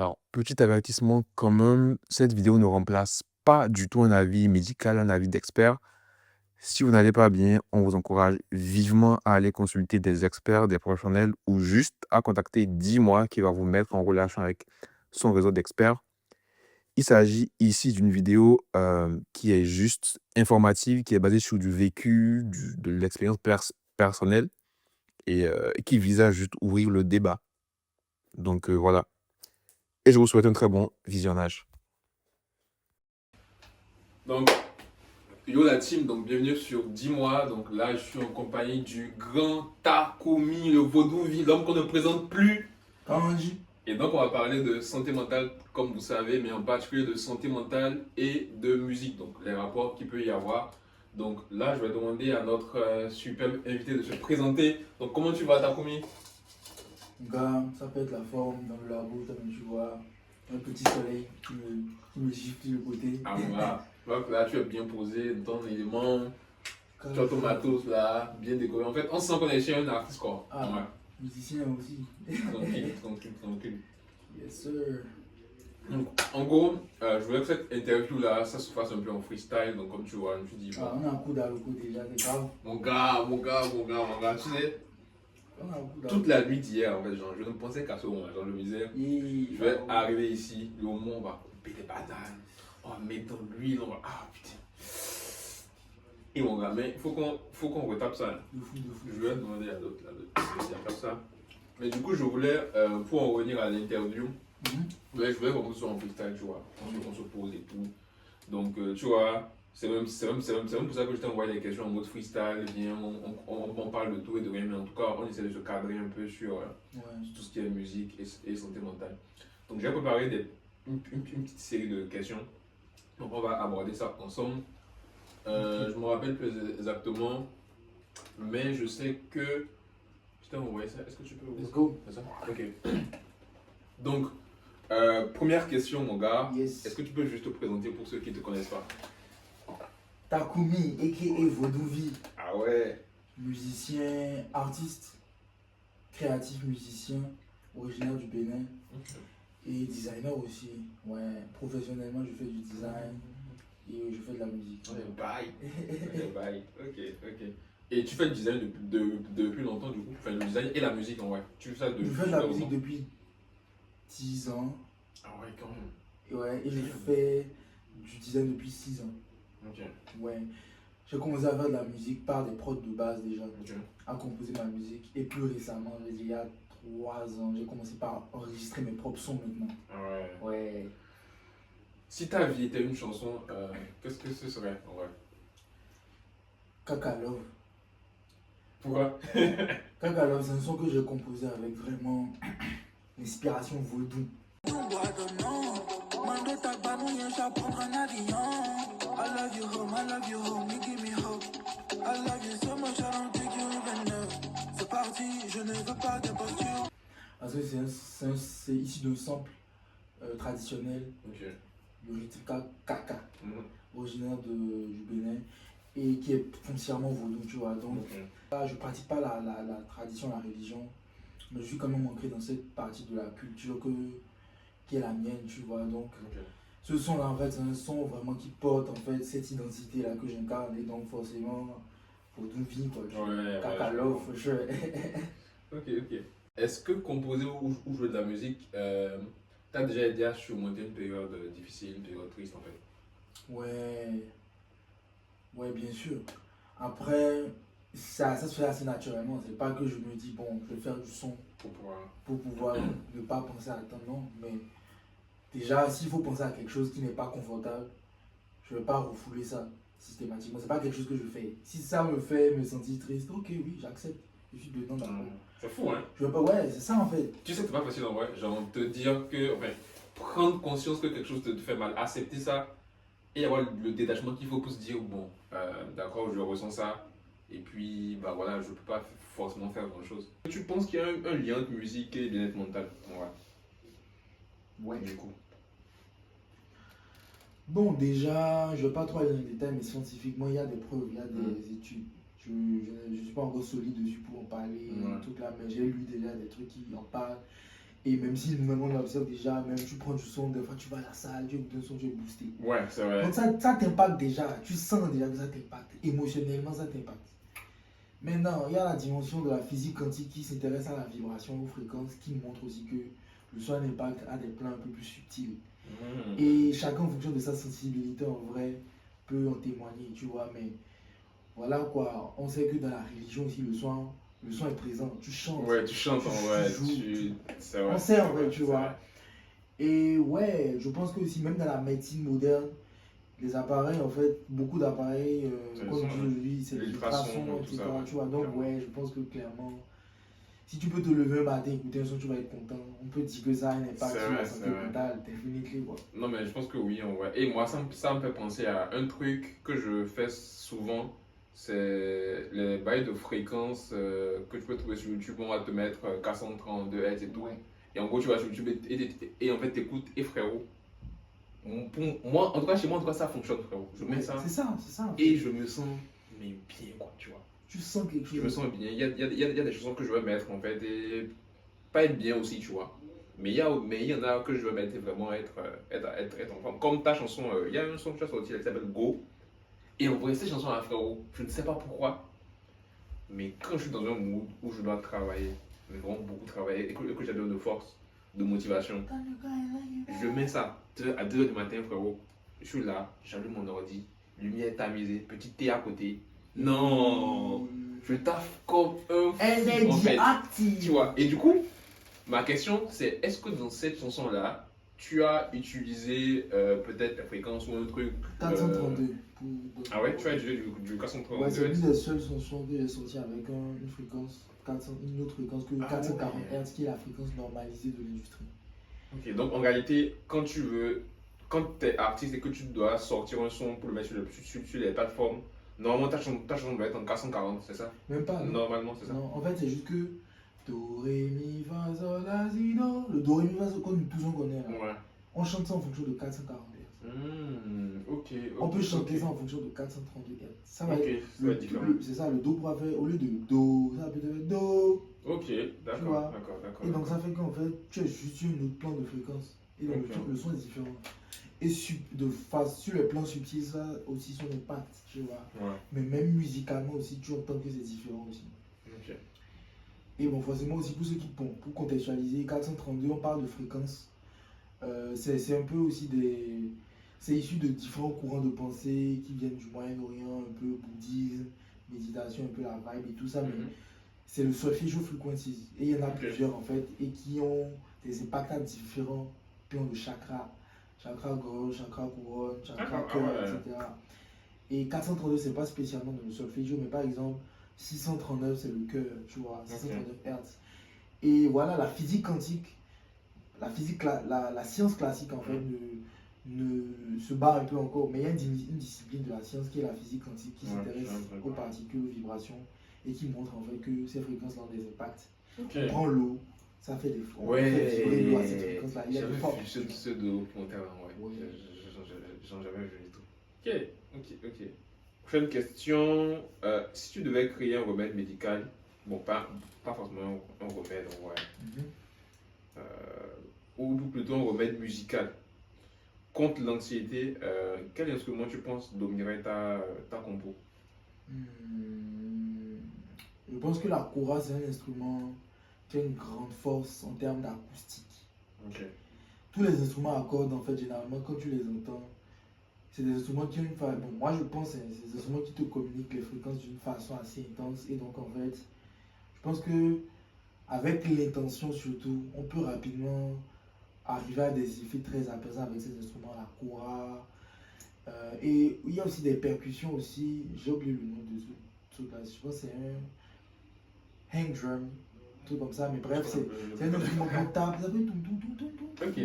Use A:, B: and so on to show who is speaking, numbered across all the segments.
A: Alors, petit avertissement quand même, cette vidéo ne remplace pas du tout un avis médical, un avis d'expert. Si vous n'allez pas bien, on vous encourage vivement à aller consulter des experts, des professionnels ou juste à contacter 10 mois qui va vous mettre en relation avec son réseau d'experts. Il s'agit ici d'une vidéo qui est juste informative, qui est basée sur du vécu, de l'expérience personnelle et qui vise à juste ouvrir le débat. Donc voilà. Et je vous souhaite un très bon visionnage.
B: Donc, yo la team, donc bienvenue sur 10 mois. Donc là, je suis en compagnie du grand Takumi, le vaudou, l'homme qu'on ne présente plus.
C: Comment on dit?
B: Et donc, on va parler de santé mentale, comme vous savez, mais en particulier de santé mentale et de musique. Donc, les rapports qu'il peut y avoir. Donc là, je vais demander à notre superbe invité de se présenter. Donc, comment tu vas, Takumi?
C: Gars, ça peut être la forme dans le labo, tu vois, un petit soleil qui me gifle le côté.
B: Ah, voilà. Donc là, tu es bien posé, dans ton élément. Tu as ton matos là, bien décoré. En fait, on sent qu'on est chez un artiste, quoi.
C: Ah,
B: Ouais.
C: musicien aussi.
B: Tranquille.
C: Yes, sir.
B: Donc, en gros, je voulais que cette interview-là, ça se fasse un peu en freestyle. Donc, comme tu vois, je me suis dit,
C: Ah, on a un coup dans le coup déjà, c'est grave.
B: mon gars, tu sais,
C: On a un coup dans
B: toute la nuit d'hier, en fait, genre, je ne pensais qu'à ce moment. Genre, je me disais, je vais arriver ici, le moment où on va couper des bananes, on va mettre dans l'huile, on va. Ah putain. Et mon gars, mais il faut qu'on retape ça.
C: De fou.
B: Je vais demander à d'autres là, de bien faire ça. Mais du coup, je voulais, pour en revenir à l'interview, je voulais qu'on soit en freestyle, tu vois. On se pose et tout. Donc, tu vois, c'est même pour ça que je t'ai envoyé des questions en mode freestyle. Viens, on parle de tout et de rien, mais en tout cas, on essaie de se cadrer un peu sur, sur tout ce qui est musique et santé mentale. Donc, j'ai préparé une petite série de questions. Donc, on va aborder ça ensemble. Je me rappelle plus exactement, mais je sais que. Putain, on voyait ça. Est-ce que tu peux ouvrir?
C: Let's go.
B: C'est ça? Ok. Donc, première question, mon gars.
C: Yes.
B: Est-ce que tu peux juste te présenter pour ceux qui ne te connaissent pas?
C: Takumi, a.k.a. Vaudouvi.
B: Ah ouais.
C: Musicien, artiste, créatif musicien, originaire du Bénin. Et designer aussi. Ouais, professionnellement, je fais du design et je fais de la musique.
B: Bye. Ok. Et tu fais le design depuis longtemps, du coup? Enfin, le design et la musique, en vrai. Tu fais ça
C: Je
B: depuis
C: fais de la
B: longtemps?
C: musique depuis 10 ans.
B: Ah ouais, quand même.
C: Et ouais, et je fais du design depuis 6 ans.
B: Ok.
C: Ouais. J'ai commencé à faire de la musique par des prods de base déjà,
B: Ok.
C: à composer ma musique. Et plus récemment, je veux dire, il y a 3 ans, j'ai commencé par enregistrer mes propres sons maintenant.
B: Ah ouais.
C: Ouais.
B: Si ta vie était une chanson, qu'est-ce que ce serait, en vrai?
C: Kaka Love.
B: Pourquoi?
C: Kaka Love, c'est un son que j'ai composé avec vraiment l'inspiration vaudou. Parce que c'est issu d'un sample traditionnel,
B: Ok.
C: le rythme Kaka, originaire du Bénin et qui est foncièrement vaudou, tu vois. Donc, là, je pratique pas la tradition, la religion, mais je suis quand même ancré dans cette partie de la culture qui est la mienne, tu vois. Donc, ce son-là, en fait, c'est un son vraiment qui porte en fait cette identité-là que j'incarne et donc forcément, vaudou vie, quoi. Kaka Love, for sure.
B: Ok. Est-ce que composer ou jouer de la musique, t'as déjà aidé à surmonter une période difficile, une période triste, en fait?
C: Ouais, bien sûr. Après, ça se fait assez naturellement. C'est pas que je me dis, bon, je vais faire du son pour pouvoir ne pas penser à temps, non. Mais déjà, s'il faut penser à quelque chose qui n'est pas confortable, je ne vais pas refouler ça systématiquement. C'est pas quelque chose que je fais. Si ça me fait me sentir triste, ok, oui, j'accepte. Je suis dedans d'accord.
B: C'est fou, hein?
C: Je veux pas, ouais, c'est ça en fait.
B: Tu sais que c'est pas facile en vrai. Genre, te dire que. Enfin, prendre conscience que quelque chose te fait mal, accepter ça et avoir le détachement qu'il faut pour se dire, bon, d'accord, je ressens ça. Et puis, bah voilà, je peux pas forcément faire grand chose. Tu penses qu'il y a un lien entre musique et bien-être mental?
C: Ouais.
B: Du coup.
C: Bon, déjà, je ne vais pas trop aller dans les détails, mais scientifiquement, il y a des preuves, il y a des études. Je ne suis pas encore solide dessus pour en parler, tout là, mais j'ai lu déjà des trucs qui en parlent. Et même si nous-mêmes on l'observe déjà, même tu prends du son, des fois tu vas à la salle, tu écoutes un son, tu es boosté.
B: Ouais, c'est vrai.
C: Donc ça t'impacte déjà, tu sens déjà que ça t'impacte, émotionnellement ça t'impacte. Maintenant, il y a la dimension de la physique quantique qui s'intéresse à la vibration, aux fréquences, qui montre aussi que le son a un impact à des plans un peu plus subtils. Et chacun en fonction de sa sensibilité en vrai peut en témoigner, tu vois, mais voilà quoi, on sait que dans la religion aussi le son est présent, tu chantes.
B: Ouais, tu chantes en vrai,
C: joues,
B: c'est vrai.
C: on sait en vrai, tu
B: c'est
C: vois.
B: vrai.
C: Et ouais, je pense que aussi même dans la médecine moderne, les appareils, en fait, beaucoup d'appareils,
B: C'est le
C: comme
B: son,
C: dit aujourd'hui, c'est
B: l'ultrason,
C: l'ultrason,
B: tout
C: etc.
B: ça, ouais.
C: Tu vois, donc ouais, je pense que clairement, si tu peux te lever un matin, écouter un son, tu vas être content. On peut dire que ça a un impact
B: C'est
C: sur
B: vrai,
C: la
B: c'est
C: santé
B: vrai.
C: mentale, définitivement quoi.
B: Non, mais je pense que oui, en vrai. Et moi, ça me fait penser à un truc que je fais souvent. C'est les bails de fréquences que tu peux trouver sur YouTube. On va te mettre 432 Hz et tout.
C: Ouais.
B: Et en gros, tu vas sur YouTube et en fait, t'écoutes. Et frérot, pour moi, en tout cas, chez moi, en tout cas, ça fonctionne, frérot. Je mets ça
C: C'est ça, c'est ça.
B: et je me sens mais bien, quoi, tu vois.
C: Tu sens quelque chose.
B: Je me sens bien. Il y a des chansons que je vais mettre, en fait, et pas être bien aussi, tu vois. Mais il y en a que je veux mettre et vraiment être en forme. Comme ta chanson, il y a une chanson que tu as sortie, elle s'appelle Go. Et en vrai, cette chanson-là, frérot, je ne sais pas pourquoi, mais quand je suis dans un mood où je dois travailler, mais vraiment beaucoup travailler, et que j'ai besoin de force, de motivation, je mets ça à 2h du matin, frérot. Je suis là, j'allume mon ordi, lumière tamisée, petit thé à côté. Non, je taffe comme un fou, en fait.
C: active.
B: Tu vois, et du coup, ma question, c'est est-ce que dans cette chanson-là, tu as utilisé peut-être la fréquence ou un truc
C: 432.
B: Ah ouais, tu as utilisé du 432
C: Ouais, c'est
B: Hz.
C: l'une des seules chansons que j'ai sorties avec une fréquence, une autre fréquence que 440 Hz, qui est la fréquence normalisée de l'industrie.
B: Ok, donc en réalité, quand tu es artiste et que tu dois sortir un son pour le mettre sur les plateformes, normalement ta chanson doit être en 440, c'est ça?
C: Même pas. Non.
B: Normalement, c'est ça.
C: Non, en fait, c'est juste que Do, Ré, Mi, Fa, Sol, La, Si, Do. Le Do, Ré, Mi, Fa, Sol, comme tous on connaît là.
B: Ouais.
C: On chante ça en fonction de 440 Hz.
B: Ok.
C: On peut chanter ça en fonction de 432 Hz. Ça va
B: Ok,
C: être
B: ça va être différent.
C: c'est ça, le Do pourra faire, au lieu de Do, ça peut être Do.
B: Ok,
C: Tu
B: d'accord,
C: vois.
B: d'accord.
C: Et donc ça fait qu'en fait, tu es juste sur un autre plan de fréquence. Et donc
B: Ok.
C: le son est différent. Et sur les plans subtils, ça aussi son impact, tu vois.
B: Ouais.
C: Mais même musicalement aussi, tu entends que c'est différent aussi.
B: Ok.
C: Et bon, forcément aussi pour ceux qui, bon, pour contextualiser, 432, on parle de fréquence. C'est un peu aussi c'est issu de différents courants de pensée qui viennent du Moyen-Orient, un peu bouddhisme, méditation, un peu la vibe et tout ça. Mais c'est le solfège frequencies. Et il y en a plusieurs en fait, et qui ont des impacts à différents plans de chakra. Chakra gorge, chakra couronne, chakra cœur, etc. Et 432, c'est pas spécialement dans le solfège, mais par exemple, 639, c'est le cœur, tu vois, 639 Hz. Et voilà, la physique quantique, la science classique en fait ne se bat un peu encore, mais il y a une discipline de la science qui est la physique quantique qui s'intéresse aux particules, aux vibrations et qui montre en fait que ces fréquences-là ont des impacts. On prend l'eau, ça fait des fois.
B: Ouais,
C: fait l'eau à cette fréquence-là. Il y a
B: j'avais
C: des formes.
B: vu ce documentaire là, ouais. J'en avais vu et tout. Ok. Prochaine question. Si tu devais créer un remède médical, bon, pas forcément un remède, ouais. Ou plutôt un remède musical contre l'anxiété, quel instrument tu penses dominerait ta compo?
C: Je pense que la kora, c'est un instrument qui a une grande force en termes d'acoustique.
B: Ok.
C: Tous les instruments à cordes, en fait, généralement, quand tu les entends, c'est des instruments qui ont une façon. Bon, moi, je pense que c'est des instruments qui te communiquent les fréquences d'une façon assez intense. Et donc, en fait, je pense que avec l'intention surtout, on peut rapidement arriver à des effets très apaisants avec ces instruments, la kora. Et il y a aussi des percussions aussi. J'ai oublié le nom de ce truc-là. Je pense que c'est un hang drum, un truc comme ça. Mais bref, c'est un instrument qu'on tape. Ça fait tout.
B: Ok.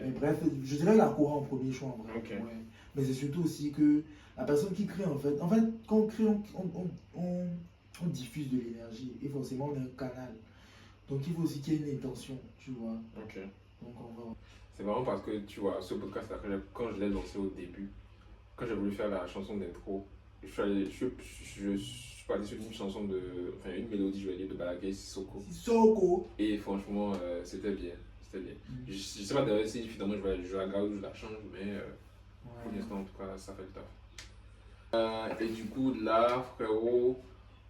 C: Mais bref, je dirais la kora en premier choix en vrai.
B: Ok.
C: Ouais. Mais c'est surtout aussi que la personne qui crée en fait, quand on crée, on diffuse de l'énergie et forcément on est un canal. Donc il faut aussi qu'il y ait une intention, tu vois.
B: Ok.
C: Donc on va.
B: C'est marrant parce que tu vois, ce podcast-là, quand je l'ai lancé au début, quand j'ai voulu faire la chanson d'intro, je suis parti sur une chanson enfin une mélodie, je vais dire, de Balaké Sissoko.
C: Sissoko.
B: Et franchement, c'était bien. C'était bien. Je sais pas d'ailleurs si finalement je la garde ou je la change, mais pour l'instant, en tout cas, ça fait le taf. Et du coup, là, frérot,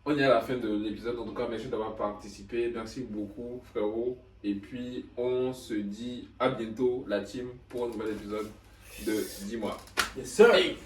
B: on est à la fin de l'épisode. En tout cas, merci d'avoir participé. Merci beaucoup, frérot. Et puis, on se dit à bientôt, la team, pour un nouvel épisode de Dis-moi.
C: Yes, sir. Hey.